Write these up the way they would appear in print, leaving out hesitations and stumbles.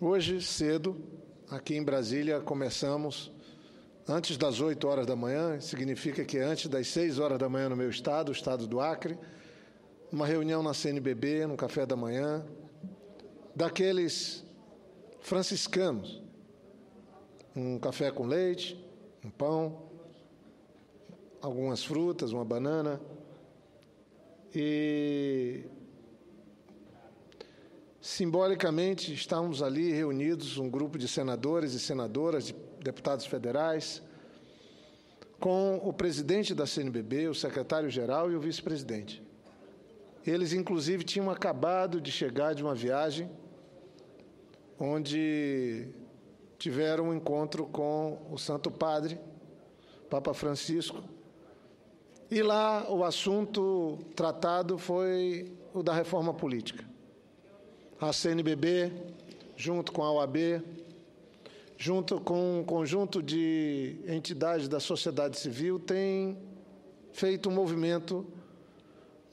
Hoje, cedo, aqui em Brasília, começamos antes das 8 horas da manhã, significa que antes das 6 horas da manhã no meu estado, o estado do Acre, uma reunião na CNBB, no café da manhã, daqueles franciscanos, um café com leite, um pão, algumas frutas, uma banana, e simbolicamente estávamos ali reunidos, um grupo de senadores e senadoras, de deputados federais, com o presidente da CNBB, o secretário-geral e o vice-presidente. Eles, inclusive, tinham acabado de chegar de uma viagem onde tiveram um encontro com o Santo Padre, Papa Francisco, e lá o assunto tratado foi o da reforma política. A CNBB, junto com a OAB, junto com um conjunto de entidades da sociedade civil, tem feito um movimento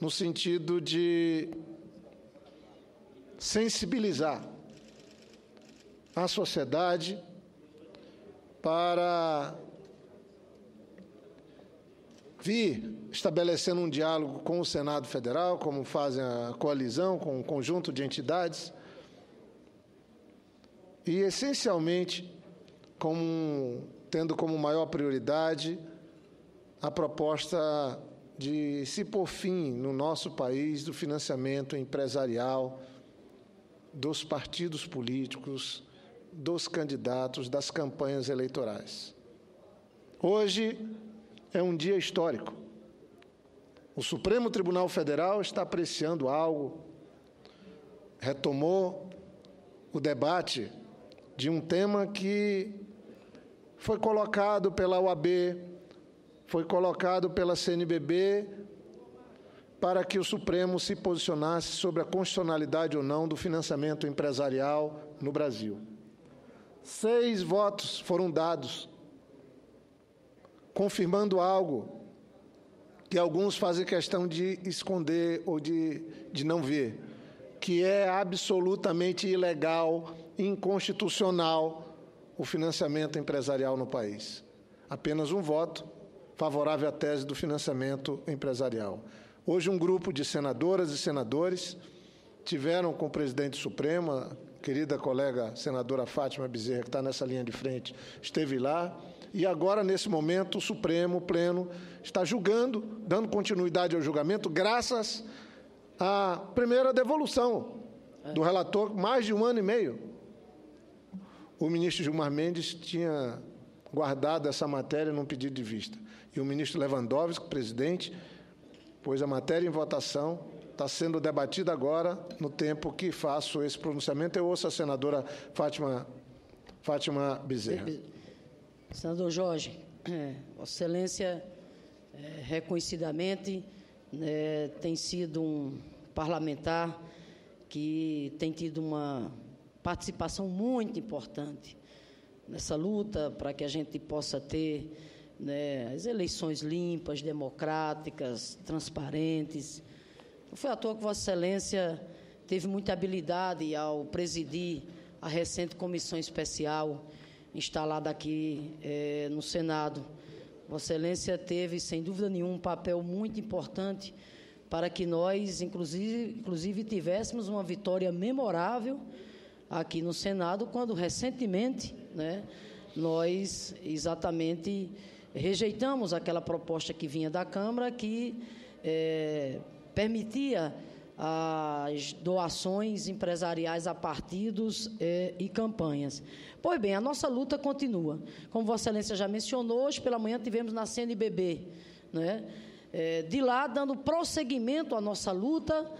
no sentido de sensibilizar a sociedade para vir estabelecendo um diálogo com o Senado Federal, como fazem a coalizão, com um conjunto de e, essencialmente, tendo como maior prioridade a proposta de se pôr fim, no nosso país, do financiamento empresarial dos partidos políticos, dos candidatos, das campanhas eleitorais. Hoje é um dia histórico. O Supremo Tribunal Federal está apreciando algo, retomou o debate de um tema que foi colocado pela OAB, foi colocado pela CNBB, para que o Supremo se posicionasse sobre a constitucionalidade ou não do financiamento empresarial no Brasil. 6 votos foram dados, confirmando algo que alguns fazem questão de esconder ou de não ver, que é absolutamente ilegal, inconstitucional, o financiamento empresarial no país. Apenas um voto favorável à tese do financiamento empresarial. Hoje, um grupo de senadoras e senadores tiveram com o presidente do Supremo, a querida colega senadora Fátima Bezerra, que está nessa linha de frente, esteve lá, e agora, nesse momento, o Supremo, o Pleno, está julgando, dando continuidade ao julgamento, graças à primeira devolução do relator, mais de 1 ano e meio. O ministro Gilmar Mendes tinha guardado essa matéria num pedido de vista. E o ministro Lewandowski, presidente, pôs a matéria em votação, está sendo debatida agora, no tempo que faço esse pronunciamento. Eu ouço a senadora Fátima Bezerra. Senador Jorge, Vossa Excelência, reconhecidamente, tem sido um parlamentar que tem tido uma participação muito importante nessa luta para que a gente possa ter as eleições limpas, democráticas, transparentes. Não foi à toa que Vossa Excelência teve muita habilidade ao presidir a recente comissão especial instalada aqui no Senado. Vossa Excelência teve, sem dúvida nenhuma, um papel muito importante para que nós, inclusive tivéssemos uma vitória memorável aqui no Senado, quando recentemente, nós exatamente rejeitamos aquela proposta que vinha da Câmara que permitia as doações empresariais a partidos e campanhas. Pois bem, a nossa luta continua. Como Vossa Excelência já mencionou, hoje pela manhã tivemos na CNBB, de lá, dando prosseguimento à nossa luta,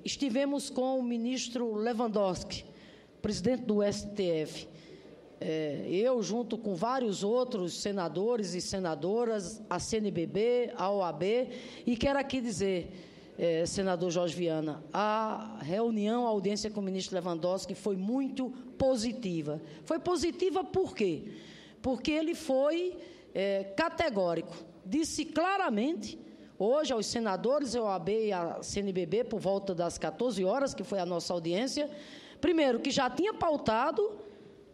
estivemos com o ministro Lewandowski, presidente do STF, eu, junto com vários outros senadores e senadoras, a CNBB, a OAB, e quero aqui dizer, senador Jorge Viana, a reunião, a audiência com o ministro Lewandowski foi muito positiva. Foi positiva por quê? Porque ele foi categórico, disse claramente, hoje aos senadores, a OAB e a CNBB, por volta das 14 horas, que foi a nossa audiência, Primeiro, que já tinha pautado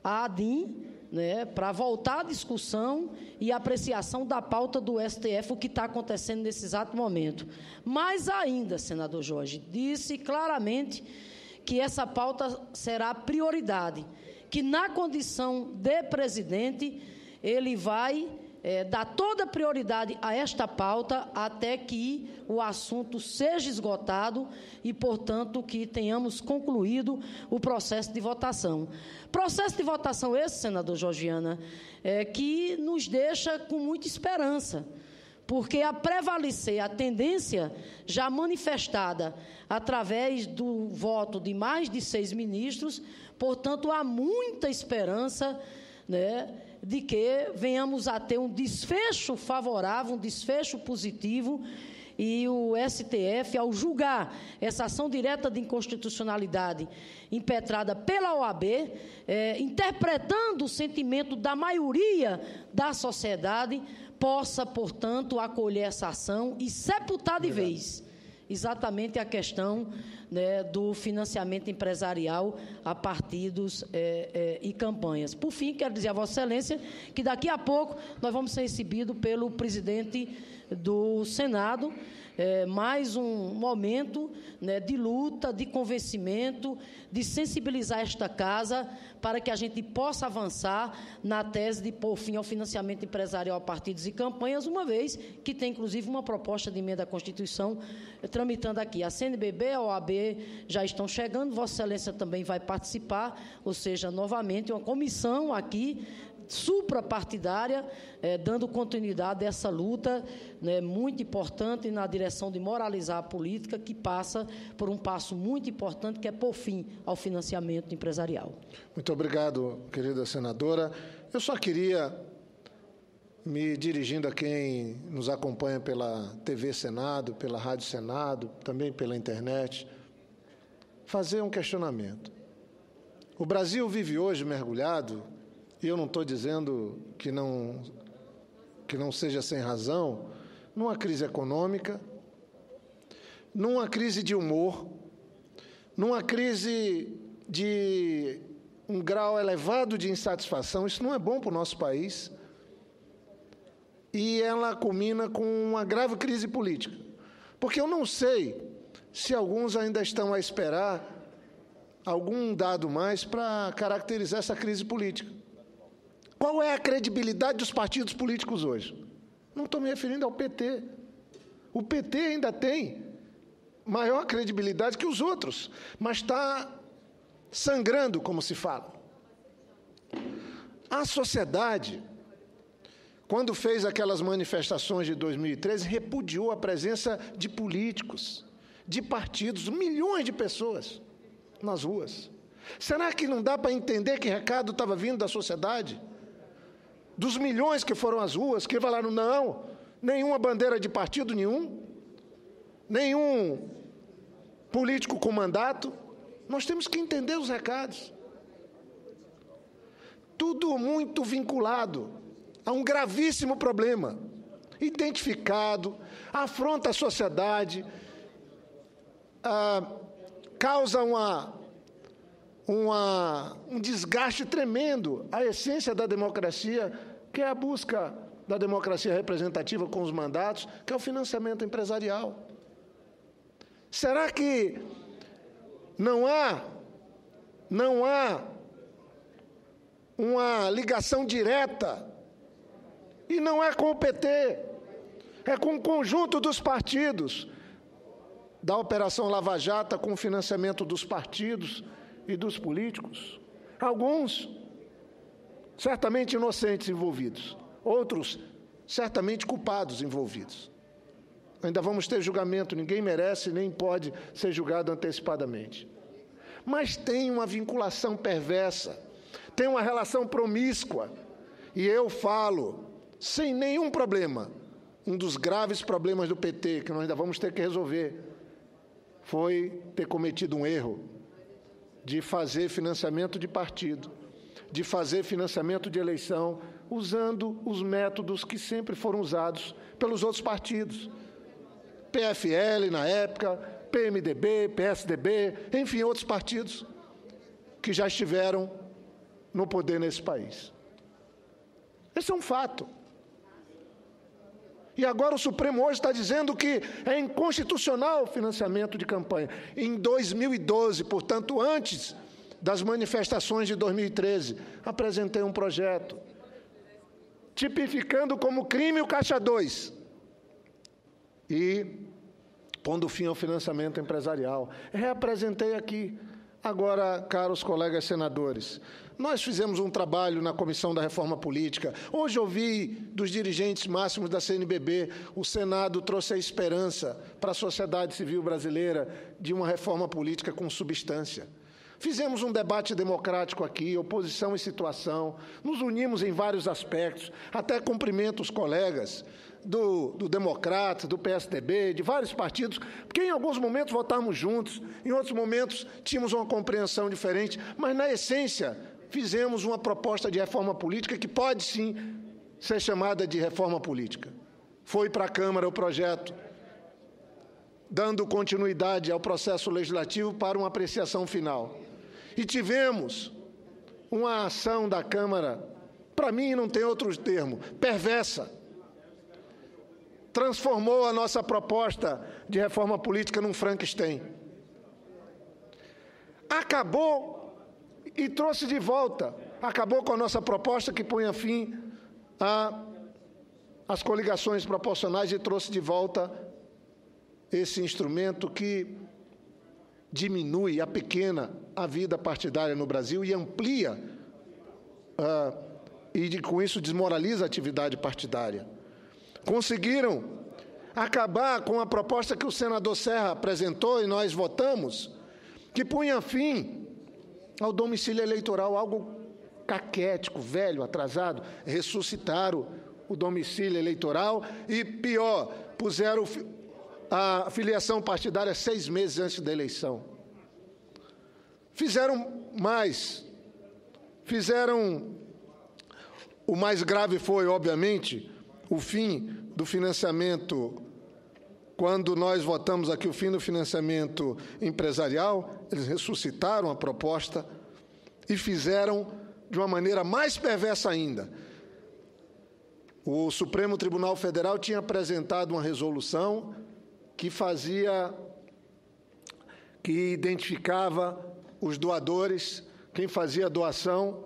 a ADIM, né, para voltar à discussão e apreciação da pauta do STF, o que está acontecendo nesse exato momento. Mas ainda, senador Jorge, disse claramente que essa pauta será prioridade, que na condição de presidente ele vai dar toda prioridade a esta pauta até que o assunto seja esgotado e, portanto, que tenhamos concluído o processo de votação. Processo de votação esse, senador Georgiana, que nos deixa com muita esperança, porque a prevalecer a tendência já manifestada através do voto de mais de 6 ministros, portanto, há muita esperança, né, de que venhamos a ter um desfecho favorável, um desfecho positivo, e o STF, ao julgar essa ação direta de inconstitucionalidade impetrada pela OAB, interpretando o sentimento da maioria da sociedade, possa, portanto, acolher essa ação e sepultar de vez exatamente a questão, né, do financiamento empresarial a partidos e campanhas. Por fim, quero dizer a Vossa Excelência que daqui a pouco nós vamos ser recebidos pelo presidente do Senado, mais um momento, né, de luta, de convencimento, de sensibilizar esta casa para que a gente possa avançar na tese de pôr fim ao financiamento empresarial a partidos e campanhas, uma vez que tem, inclusive, uma proposta de emenda à Constituição tramitando aqui. A CNBB, a OAB já estão chegando, Vossa Excelência também vai participar, ou seja, novamente, uma comissão aqui suprapartidária, dando continuidade a essa luta, né, muito importante na direção de moralizar a política, que passa por um passo muito importante, que é pôr fim ao financiamento empresarial. Muito obrigado, querida senadora. Eu só queria, me dirigindo a quem nos acompanha pela TV Senado, pela Rádio Senado, também pela internet, fazer um questionamento. O Brasil vive hoje mergulhado, e eu não estou dizendo que não seja sem razão, numa crise econômica, numa crise de humor, numa crise de um grau elevado de insatisfação. Isso não é bom para o nosso país. E ela culmina com uma grave crise política. Porque eu não sei se alguns ainda estão a esperar algum dado mais para caracterizar essa crise política. Qual é a credibilidade dos partidos políticos hoje? Não estou me referindo ao PT. O PT ainda tem maior credibilidade que os outros, mas está sangrando, como se fala. A sociedade, quando fez aquelas manifestações de 2013, repudiou a presença de políticos, de partidos, milhões de pessoas nas ruas. Será que não dá para entender que recado estava vindo da sociedade? Dos milhões que foram às ruas, que falaram, não, nenhuma bandeira de partido nenhum, nenhum político com mandato. Nós temos que entender os recados. Tudo muito vinculado a um gravíssimo problema, identificado, afronta a sociedade, causa um desgaste tremendo à essência da democracia, que é a busca da democracia representativa com os mandatos, que é o financiamento empresarial. Será que não há uma ligação direta? E não é com o PT, é com o conjunto dos partidos, da Operação Lava Jato, com o financiamento dos partidos e dos políticos. Alguns certamente inocentes envolvidos, outros certamente culpados envolvidos. Ainda vamos ter julgamento, ninguém merece nem pode ser julgado antecipadamente. Mas tem uma vinculação perversa, tem uma relação promíscua, e eu falo, sem nenhum problema, um dos graves problemas do PT, que nós ainda vamos ter que resolver, foi ter cometido um erro de fazer financiamento de partido, de fazer financiamento de eleição, usando os métodos que sempre foram usados pelos outros partidos. PFL, na época, PMDB, PSDB, enfim, outros partidos. que já estiveram no poder nesse país. Esse é um fato. E agora o Supremo hoje está dizendo que é inconstitucional o financiamento de campanha. Em 2012, portanto, antes das manifestações de 2013, apresentei um projeto tipificando como crime o Caixa 2 e pondo fim ao financiamento empresarial. Reapresentei aqui. Agora, caros colegas senadores, nós fizemos um trabalho na Comissão da Reforma Política. Hoje ouvi dos dirigentes máximos da CNBB, o Senado trouxe a esperança para a sociedade civil brasileira de uma reforma política com substância. Fizemos um debate democrático aqui, oposição e situação, nos unimos em vários aspectos, até cumprimento os colegas do Democratas, do PSDB, de vários partidos, porque em alguns momentos votávamos juntos, em outros momentos tínhamos uma compreensão diferente, mas na essência fizemos uma proposta de reforma política que pode sim ser chamada de reforma política. Foi para a Câmara o projeto, dando continuidade ao processo legislativo para uma apreciação final. E tivemos uma ação da Câmara, para mim não tem outro termo, perversa. Transformou a nossa proposta de reforma política num Frankenstein. Acabou e trouxe de volta, acabou com a nossa proposta que punha fim às coligações proporcionais e trouxe de volta esse instrumento que diminui, apequena a vida partidária no Brasil e amplia, com isso desmoraliza a atividade partidária. Conseguiram acabar com a proposta que o senador Serra apresentou e nós votamos, que punha fim ao domicílio eleitoral, algo caquético, velho, atrasado. Ressuscitaram o domicílio eleitoral e, pior, puseram a filiação partidária 6 meses antes da eleição. Fizeram mais. O mais grave foi, obviamente, o fim do financiamento. Quando nós votamos aqui o fim do financiamento empresarial, eles ressuscitaram a proposta e fizeram de uma maneira mais perversa ainda. O Supremo Tribunal Federal tinha apresentado uma resolução que identificava os doadores, quem fazia doação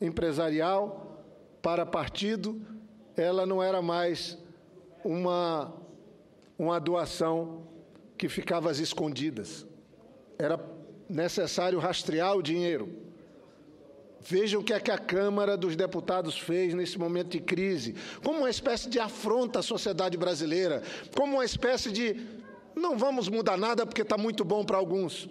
empresarial para partido, ela não era mais uma doação que ficava às escondidas. Era necessário rastrear o dinheiro. Vejam o que é que a Câmara dos Deputados fez nesse momento de crise, como uma espécie de afronta à sociedade brasileira, como uma espécie de não vamos mudar nada porque está muito bom para alguns.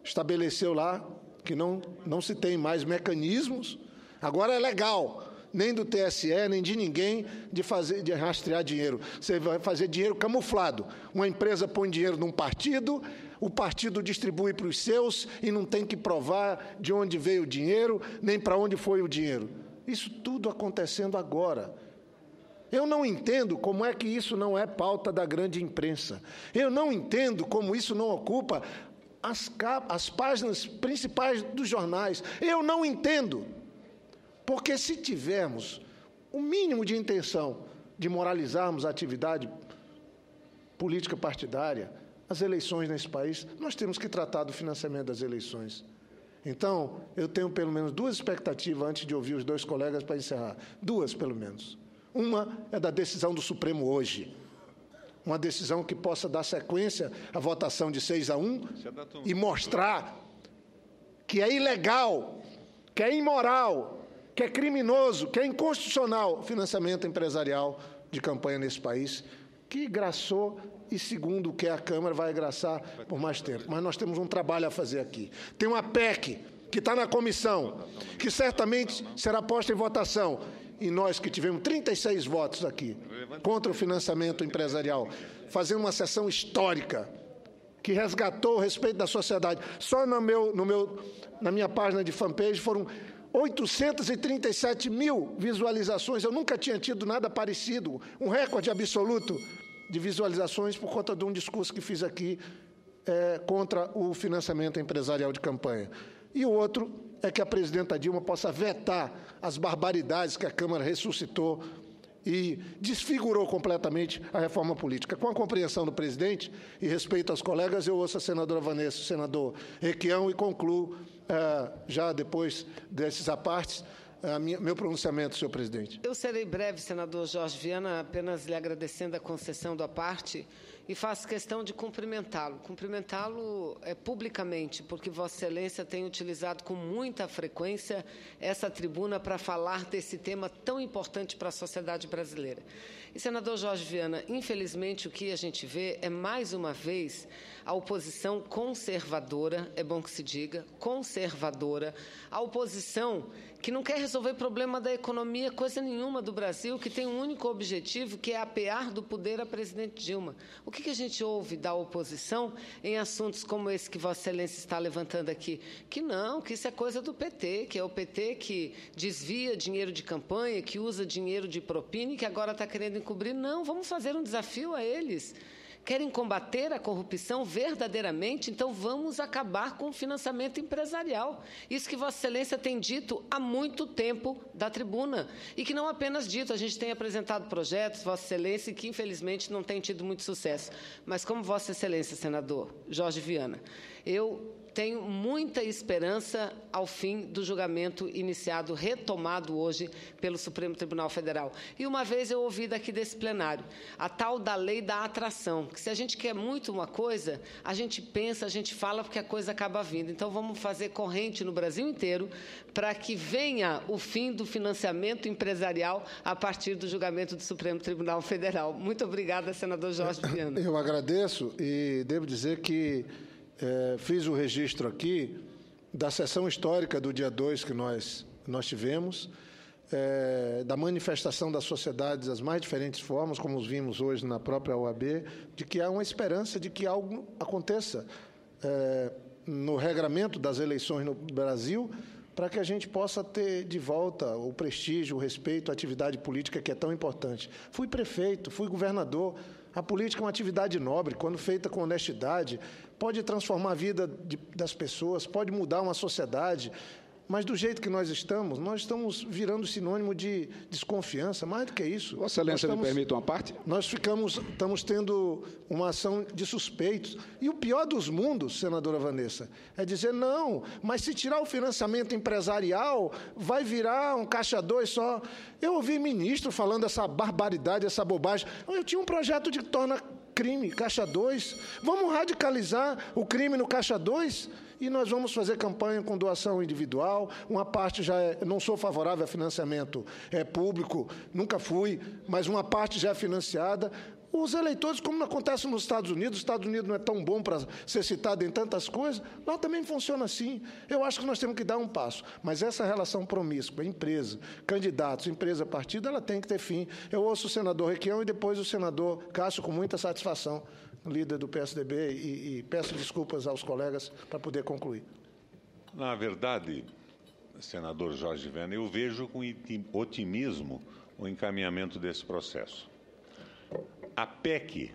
Estabeleceu lá que não se tem mais mecanismos, agora é legal, nem do TSE, nem de ninguém, de rastrear dinheiro. Você vai fazer dinheiro camuflado. Uma empresa põe dinheiro num partido, o partido distribui para os seus e não tem que provar de onde veio o dinheiro, nem para onde foi o dinheiro. Isso tudo acontecendo agora. Eu não entendo como é que isso não é pauta da grande imprensa. Eu não entendo como isso não ocupa as páginas principais dos jornais. Eu não entendo. Porque se tivermos o mínimo de intenção de moralizarmos a atividade política partidária, as eleições nesse país, nós temos que tratar do financiamento das eleições. Então, eu tenho pelo menos 2 expectativas antes de ouvir os 2 colegas para encerrar. 2, pelo menos. Uma é da decisão do Supremo hoje. Uma decisão que possa dar sequência à votação de 6-1 e mostrar que é ilegal, que é imoral, que é criminoso, que é inconstitucional o financiamento empresarial de campanha nesse país, que graçou e, segundo o que a Câmara, vai graçar por mais tempo. Mas nós temos um trabalho a fazer aqui. Tem uma PEC que está na comissão, que certamente será posta em votação. E nós que tivemos 36 votos aqui contra o financiamento empresarial, fazendo uma sessão histórica que resgatou o respeito da sociedade. Só na minha página de fanpage foram 837 mil visualizações. Eu nunca tinha tido nada parecido, um recorde absoluto de visualizações por conta de um discurso que fiz aqui contra o financiamento empresarial de campanha. E o outro é que a presidenta Dilma possa vetar as barbaridades que a Câmara ressuscitou e desfigurou completamente a reforma política. Com a compreensão do presidente e respeito aos colegas, eu ouço a senadora Vanessa, o senador Requião, e concluo, já depois desses apartes, meu pronunciamento, senhor presidente. Eu serei breve, senador Jorge Viana, apenas lhe agradecendo a concessão da parte e faço questão de cumprimentá-lo. Cumprimentá-lo publicamente, porque Vossa Excelência tem utilizado com muita frequência essa tribuna para falar desse tema tão importante para a sociedade brasileira. E, senador Jorge Viana, infelizmente o que a gente vê é, mais uma vez, a oposição conservadora, é bom que se diga, conservadora, a oposição que não quer resolver problema da economia, coisa nenhuma do Brasil, que tem um único objetivo, que é apear do poder a presidente Dilma. O que a gente ouve da oposição em assuntos como esse que Vossa Excelência está levantando aqui? Que não, que isso é coisa do PT, que é o PT que desvia dinheiro de campanha, que usa dinheiro de propina e que agora está querendo encobrir. Não, vamos fazer um desafio a eles. Querem combater a corrupção verdadeiramente? Então vamos acabar com o financiamento empresarial. Isso que Vossa Excelência tem dito há muito tempo da tribuna. E que não apenas dito, a gente tem apresentado projetos, Vossa Excelência, que infelizmente não tem tido muito sucesso. Mas como Vossa Excelência, senador Jorge Viana, eu tenho muita esperança ao fim do julgamento iniciado, retomado hoje pelo Supremo Tribunal Federal. E uma vez eu ouvi daqui desse plenário, a tal da lei da atração, que se a gente quer muito uma coisa, a gente pensa, a gente fala, porque a coisa acaba vindo. Então vamos fazer corrente no Brasil inteiro para que venha o fim do financiamento empresarial a partir do julgamento do Supremo Tribunal Federal. Muito obrigada, senador Jorge Viana. Eu agradeço e devo dizer que fiz o registro aqui da sessão histórica do dia 2 que nós tivemos, da manifestação da sociedade das mais diferentes formas, como os vimos hoje na própria OAB, de que há uma esperança de que algo aconteça no regramento das eleições no Brasil, para que a gente possa ter de volta o prestígio, o respeito à atividade política que é tão importante. Fui prefeito, fui governador. A política é uma atividade nobre, quando feita com honestidade, pode transformar a vida das pessoas, pode mudar uma sociedade, mas do jeito que nós estamos virando sinônimo de desconfiança, mais do que isso. Vossa Excelência me permite uma parte? Nós estamos tendo uma ação de suspeitos. E o pior dos mundos, senadora Vanessa, é dizer, não, mas se tirar o financiamento empresarial, vai virar um caixa 2 só. Eu ouvi ministro falando essa barbaridade, essa bobagem. Eu tinha um projeto de torna crime, caixa 2. Vamos radicalizar o crime no caixa 2? E nós vamos fazer campanha com doação individual. Uma parte não sou favorável a financiamento público, nunca fui, mas uma parte já é financiada. Os eleitores, como acontece nos Estados Unidos não é tão bom para ser citado em tantas coisas, lá também funciona assim. Eu acho que nós temos que dar um passo, mas essa relação promíscua, empresa, candidatos, empresa, partido, ela tem que ter fim. Eu ouço o senador Requião e depois o senador Cássio com muita satisfação, líder do PSDB, e peço desculpas aos colegas para poder concluir. Na verdade, senador Jorge Viana, eu vejo com otimismo o encaminhamento desse processo. A PEC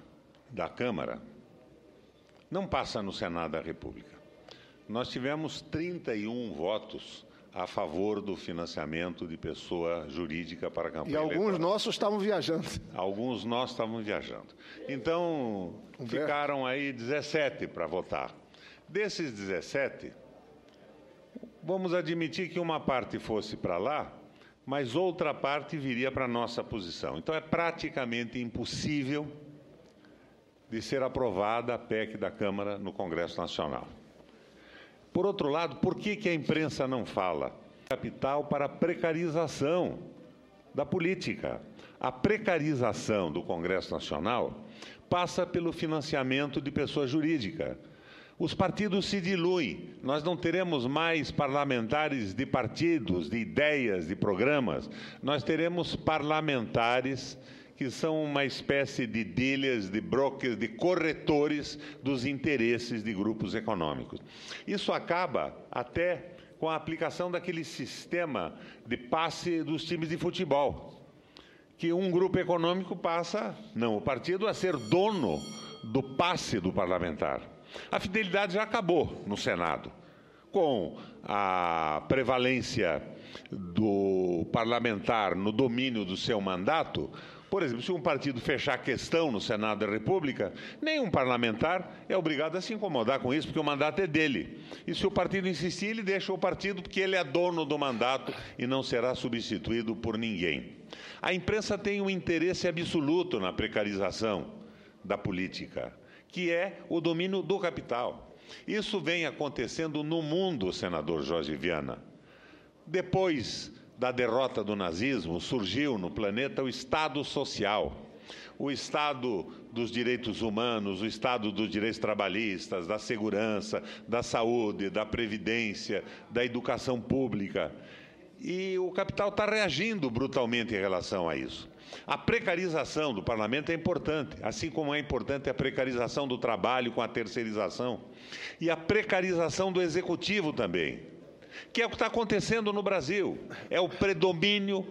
da Câmara não passa no Senado da República. Nós tivemos 31 votos a favor do financiamento de pessoa jurídica para a campanha eleitoral. E alguns nossos estavam viajando. Alguns nossos estavam viajando. Então, ficaram aí 17 para votar. Desses 17, vamos admitir que uma parte fosse para lá, mas outra parte viria para a nossa posição. Então, é praticamente impossível de ser aprovada a PEC da Câmara no Congresso Nacional. Por outro lado, por que a imprensa não fala? Capital para a precarização da política. A precarização do Congresso Nacional passa pelo financiamento de pessoa jurídica. Os partidos se diluem, nós não teremos mais parlamentares de partidos, de ideias, de programas, nós teremos parlamentares que são uma espécie de dealers, de brokers, de corretores dos interesses de grupos econômicos. Isso acaba até com a aplicação daquele sistema de passe dos times de futebol, que um grupo econômico passa, não, o partido a ser dono do passe do parlamentar. A fidelidade já acabou no Senado. com a prevalência do parlamentar no domínio do seu mandato. Por exemplo, se um partido fechar questão no Senado da República, nenhum parlamentar é obrigado a se incomodar com isso, porque o mandato é dele. E se o partido insistir, ele deixa o partido, porque ele é dono do mandato e não será substituído por ninguém. A imprensa tem um interesse absoluto na precarização da política, que é o domínio do capital. Isso vem acontecendo no mundo, senador Jorge Viana. Depois da derrota do nazismo, surgiu no planeta o Estado social, o Estado dos direitos humanos, o Estado dos direitos trabalhistas, da segurança, da saúde, da previdência, da educação pública. E o capital está reagindo brutalmente em relação a isso. A precarização do parlamento é importante, assim como é importante a precarização do trabalho com a terceirização. E a precarização do executivo também, que é o que está acontecendo no Brasil. É o predomínio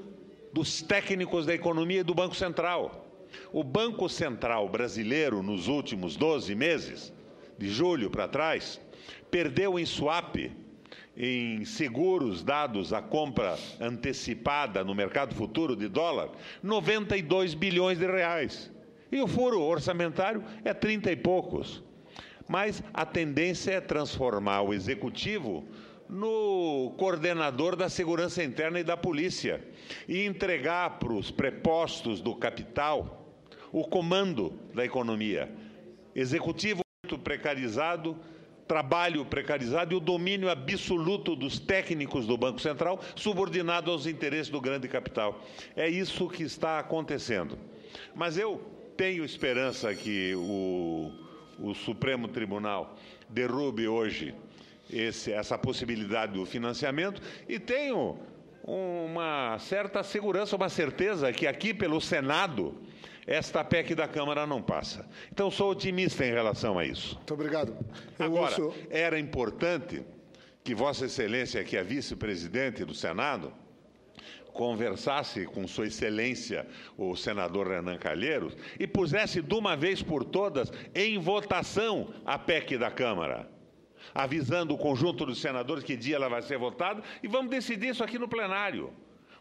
dos técnicos da economia e do Banco Central. O Banco Central brasileiro, nos últimos 12 meses, de julho para trás, perdeu em swap, em seguros dados à compra antecipada no mercado futuro de dólar, 92 bilhões de reais. E o furo orçamentário é 30 e poucos. Mas a tendência é transformar o executivo no coordenador da segurança interna e da polícia e entregar para os prepostos do capital o comando da economia. Executivo muito precarizado, trabalho precarizado e o domínio absoluto dos técnicos do Banco Central subordinado aos interesses do grande capital. É isso que está acontecendo. Mas eu tenho esperança que o Supremo Tribunal derrube hoje essa possibilidade do financiamento e tenho uma certa segurança, uma certeza que aqui pelo Senado esta PEC da Câmara não passa. Então sou otimista em relação a isso. Muito obrigado. Agora, era importante que Vossa Excelência, que é vice-presidente do Senado, conversasse com Sua Excelência, o senador Renan Calheiros, e pusesse de uma vez por todas em votação a PEC da Câmara, avisando o conjunto dos senadores que dia ela vai ser votada, e vamos decidir isso aqui no plenário.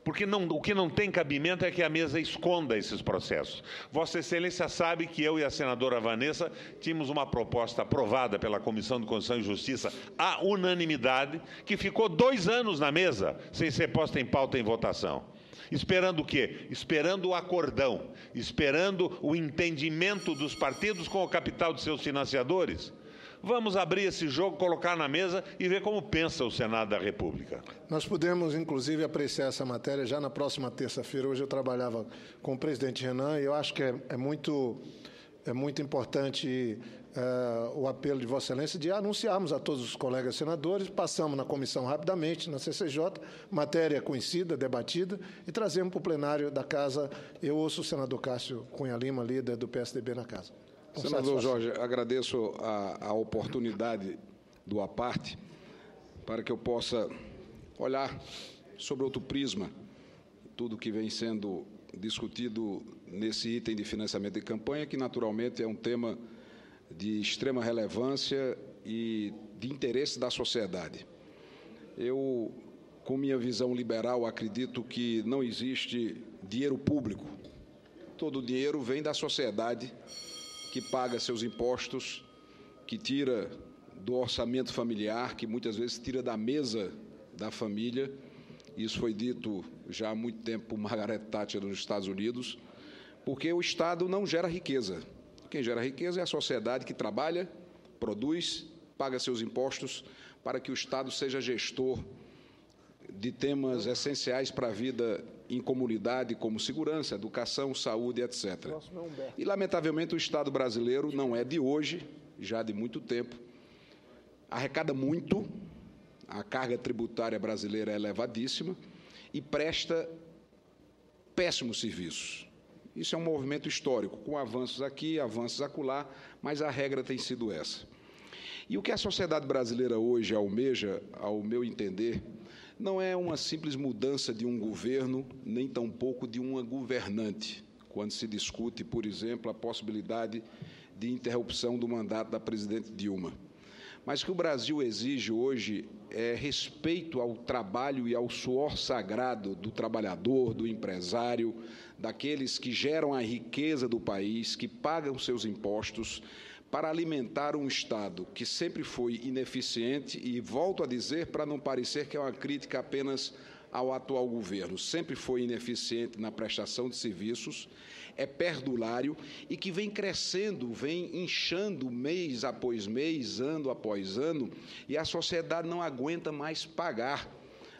Porque o que não tem cabimento é que a mesa esconda esses processos. Vossa Excelência sabe que eu e a senadora Vanessa tínhamos uma proposta aprovada pela Comissão de Constituição e Justiça à unanimidade, que ficou 2 anos na mesa, sem ser posta em pauta em votação. Esperando o quê? Esperando o acordão, esperando o entendimento dos partidos com o capital de seus financiadores. Vamos abrir esse jogo, colocar na mesa e ver como pensa o Senado da República. Nós podemos, inclusive, apreciar essa matéria já na próxima terça-feira. Hoje eu trabalhava com o presidente Renan e eu acho que é muito importante o apelo de Vossa Excelência de anunciarmos a todos os colegas senadores, passamos na comissão rapidamente, na CCJ, matéria conhecida, debatida, e trazemos para o plenário da Casa. Eu ouço o senador Cássio Cunha Lima, líder do PSDB na Casa. Senador Jorge, agradeço a oportunidade do APARTE para que eu possa olhar sobre outro prisma tudo que vem sendo discutido nesse item de financiamento de campanha, que naturalmente é um tema de extrema relevância e de interesse da sociedade. Eu, com minha visão liberal, acredito que não existe dinheiro público. Todo o dinheiro vem da sociedade, que paga seus impostos, que tira do orçamento familiar, que muitas vezes tira da mesa da família. Isso foi dito já há muito tempo por Margaret Thatcher nos Estados Unidos, porque o Estado não gera riqueza. Quem gera riqueza é a sociedade que trabalha, produz, paga seus impostos para que o Estado seja gestor de temas essenciais para a vida em comunidade, como segurança, educação, saúde, etc. E, lamentavelmente, o Estado brasileiro não é de hoje, já de muito tempo, arrecada muito, a carga tributária brasileira é elevadíssima e presta péssimos serviços. Isso é um movimento histórico, com avanços aqui, avanços acolá, mas a regra tem sido essa. E o que a sociedade brasileira hoje almeja, ao meu entender, não é uma simples mudança de um governo, nem tampouco de uma governante, quando se discute, por exemplo, a possibilidade de interrupção do mandato da presidente Dilma. Mas o que o Brasil exige hoje é respeito ao trabalho e ao suor sagrado do trabalhador, do empresário, daqueles que geram a riqueza do país, que pagam seus impostos, para alimentar um Estado que sempre foi ineficiente, e volto a dizer, para não parecer que é uma crítica apenas ao atual governo, sempre foi ineficiente na prestação de serviços, é perdulário e que vem crescendo, vem inchando mês após mês, ano após ano, e a sociedade não aguenta mais pagar.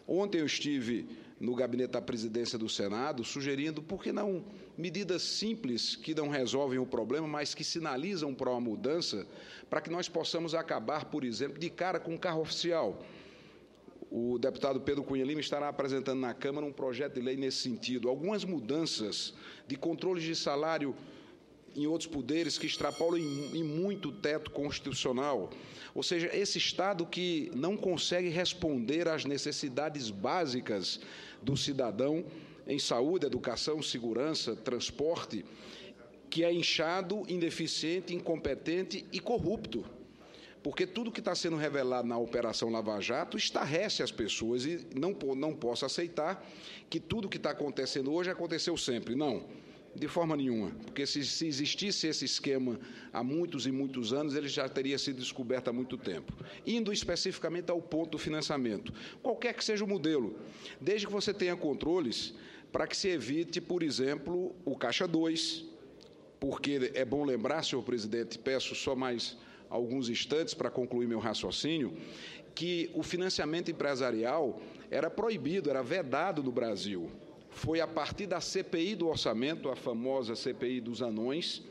Ontem eu estive no gabinete da presidência do Senado sugerindo, por que não, medidas simples que não resolvem o problema, mas que sinalizam para uma mudança, para que nós possamos acabar, por exemplo, de cara com o carro oficial. O deputado Pedro Cunha Lima estará apresentando na Câmara um projeto de lei nesse sentido. Algumas mudanças de controles de salário em outros poderes que extrapolam em muito o teto constitucional. Ou seja, esse Estado que não consegue responder às necessidades básicas do cidadão em saúde, educação, segurança, transporte, que é inchado, ineficiente, incompetente e corrupto. Porque tudo que está sendo revelado na Operação Lava Jato estarrece as pessoas e não posso aceitar que tudo que está acontecendo hoje aconteceu sempre. Não, de forma nenhuma, porque se existisse esse esquema há muitos e muitos anos, ele já teria sido descoberto há muito tempo. Indo especificamente ao ponto do financiamento, qualquer que seja o modelo, desde que você tenha controles para que se evite, por exemplo, o Caixa 2, porque é bom lembrar, senhor presidente, peço só mais alguns instantes para concluir meu raciocínio, que o financiamento empresarial era proibido, era vedado no Brasil. Foi a partir da CPI do orçamento, a famosa CPI dos anões,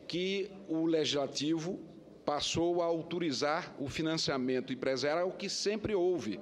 que o Legislativo passou a autorizar o financiamento empresarial, que sempre houve,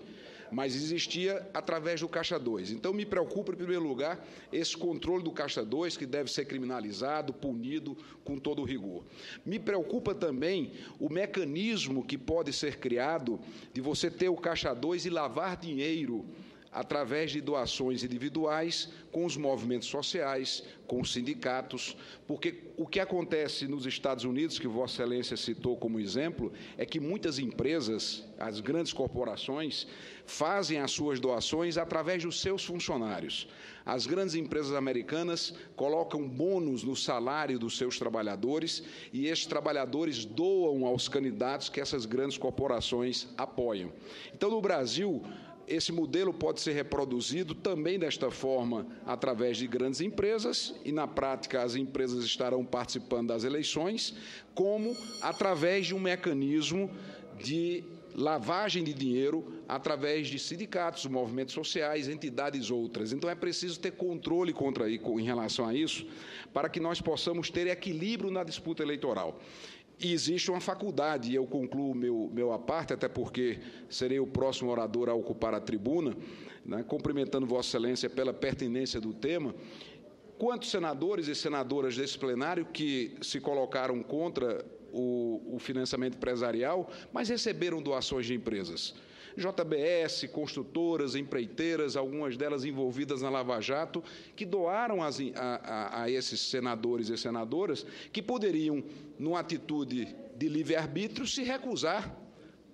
mas existia através do Caixa 2. Então, me preocupa, em primeiro lugar, esse controle do Caixa 2, que deve ser criminalizado, punido com todo o rigor. Me preocupa também o mecanismo que pode ser criado de você ter o Caixa 2 e lavar dinheiro através de doações individuais com os movimentos sociais, com os sindicatos, porque o que acontece nos Estados Unidos, que Vossa Excelência citou como exemplo, é que muitas empresas, as grandes corporações, fazem as suas doações através dos seus funcionários. As grandes empresas americanas colocam bônus no salário dos seus trabalhadores e estes trabalhadores doam aos candidatos que essas grandes corporações apoiam. Então, no Brasil, esse modelo pode ser reproduzido também desta forma, através de grandes empresas, e na prática as empresas estarão participando das eleições, como através de um mecanismo de lavagem de dinheiro através de sindicatos, movimentos sociais, entidades outras. Então, é preciso ter controle em relação a isso, para que nós possamos ter equilíbrio na disputa eleitoral. E existe uma faculdade, e eu concluo meu à parte, até porque serei o próximo orador a ocupar a tribuna, né, cumprimentando Vossa Excelência pela pertinência do tema. Quantos senadores e senadoras desse plenário que se colocaram contra o financiamento empresarial, mas receberam doações de empresas? JBS, construtoras, empreiteiras, algumas delas envolvidas na Lava Jato, que doaram a esses senadores e senadoras que poderiam, numa atitude de livre-arbítrio, se recusar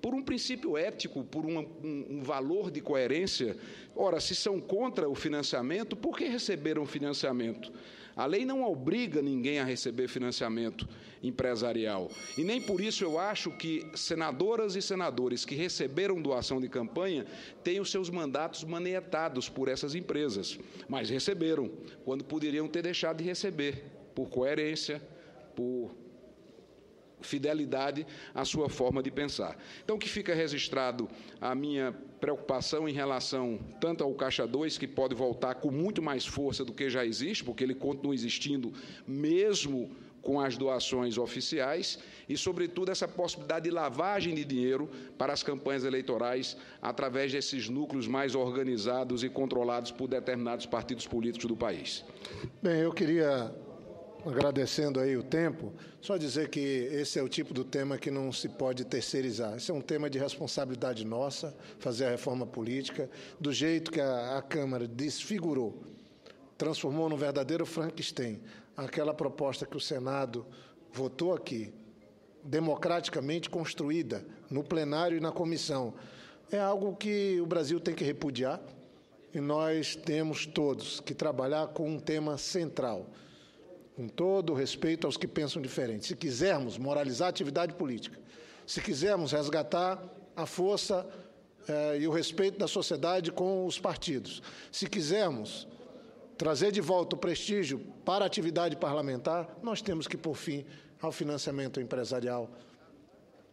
por um princípio ético, por um valor de coerência. Ora, se são contra o financiamento, por que receberam financiamento? A lei não obriga ninguém a receber financiamento empresarial. E nem por isso eu acho que senadoras e senadores que receberam doação de campanha tenham seus mandatos manietados por essas empresas. Mas receberam, quando poderiam ter deixado de receber, por coerência, por fidelidade à sua forma de pensar. Então, que fica registrado a minha preocupação em relação tanto ao Caixa 2, que pode voltar com muito mais força do que já existe, porque ele continua existindo mesmo com as doações oficiais, e, sobretudo, essa possibilidade de lavagem de dinheiro para as campanhas eleitorais através desses núcleos mais organizados e controlados por determinados partidos políticos do país. Bem, eu queria, agradecendo aí o tempo, só dizer que esse é o tipo do tema que não se pode terceirizar. Esse é um tema de responsabilidade nossa, fazer a reforma política, do jeito que a Câmara desfigurou, transformou num verdadeiro Frankenstein aquela proposta que o Senado votou aqui, democraticamente construída no plenário e na comissão, é algo que o Brasil tem que repudiar, e nós temos todos que trabalhar com um tema central, com todo o respeito aos que pensam diferente. Se quisermos moralizar a atividade política, se quisermos resgatar a força e o respeito da sociedade com os partidos, se quisermos trazer de volta o prestígio para a atividade parlamentar, nós temos que pôr fim ao financiamento empresarial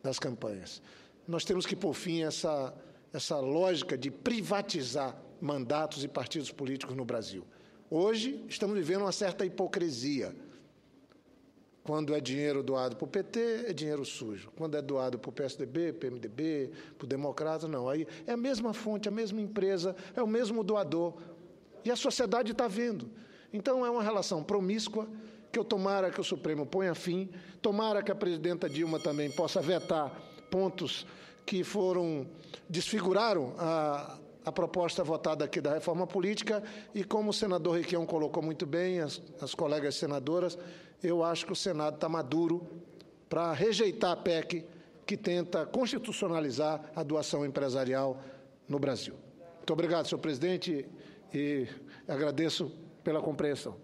das campanhas. Nós temos que pôr fim a essa lógica de privatizar mandatos e partidos políticos no Brasil. Hoje, estamos vivendo uma certa hipocrisia. Quando é dinheiro doado para o PT, é dinheiro sujo. Quando é doado para o PSDB, PMDB, para o Democrata, não. Aí é a mesma fonte, a mesma empresa, é o mesmo doador. E a sociedade está vendo. Então, é uma relação promíscua, que eu tomara que o Supremo ponha fim, tomara que a presidenta Dilma também possa vetar pontos que desfiguraram a proposta votada aqui da reforma política, e como o senador Requião colocou muito bem, as colegas senadoras, eu acho que o Senado está maduro para rejeitar a PEC que tenta constitucionalizar a doação empresarial no Brasil. Muito obrigado, senhor presidente, e agradeço pela compreensão.